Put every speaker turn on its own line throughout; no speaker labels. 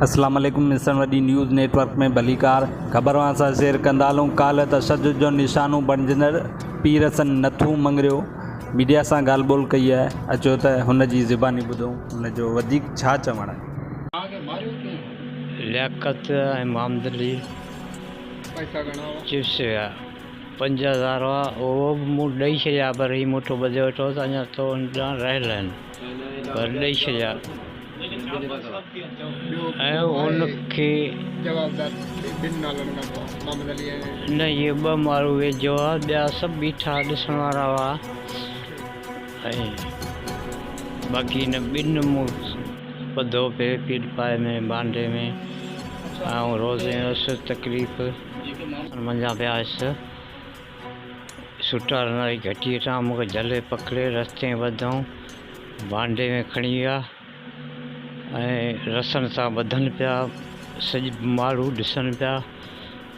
अस्सलाम वालेकुम। मिशन वडी न्यूज़ नेटवर्क में भलीकार ख़बरों सां शेयर कंदालूं। काल्ह तशद्दुद जो निशानो बणिजंदड़ पीर सन नथू मंगरियो मीडिया सां ॻाल्हि ॿोल कई आहे। अचो त हुन जी ज़ुबानी ॿुधूं, हुन जो वधीक छा चवणु आहे।
लियाकत ऐं मामदली चिप्स हुआ 5000 हुआ, उहो बि मूं ॾेई छॾिया, पर ही मुठो ॿधे वठो त अञा तो रहियल आहिनि, पर ॾेई छॾिया। ऐं उनखे न, इहे 2 माण्हू वेझो हुआ, ॿिया सभु बीठा ॾिसण वारा हुआ। ऐं बाक़ी हिन 2 मूं ॿधो पिए पीर पाए में बांडे में, ऐं रोज़े हुअसि तकलीफ़ मंझां पिया हुअसि। सुठा रही घटीअ सां मूंखे झले पकिड़े रस्ते वधऊं, बांडे में खणी विया ऐं रसनि सां ॿधनि पिया। सॼी माण्हू ॾिसनि पिया,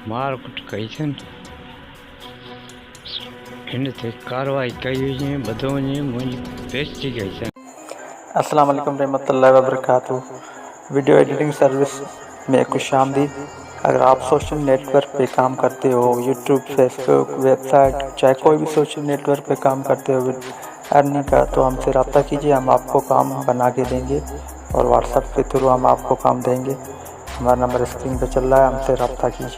मार कुट कई अथनि। हिन ते कार्रवाई कई वञे, ॿधो वञे, मुंहिंजी बेइज़ती कई अथनि।
अस्सलाम वालेकुम रहमतुल्लाहि व बरकातहू। वीडियो एडिटिंग सर्विस में खुशामदीद। अगर आप सोशल नेटवर्क पे काम करते हो, यूट्यूब, फेसबुक, वेबसाइट, चाहे कोई भी सोशल नेटवर्क पे काम करते हो अर्निंग का, तो हमसे रब्ता कीजिए, हम आपको काम बना के देंगे और व्हाट्सएप के थ्रू हम आपको काम देंगे। हमारा नंबर स्क्रीन पे चल रहा है, हमसे रब्ता कीजिए।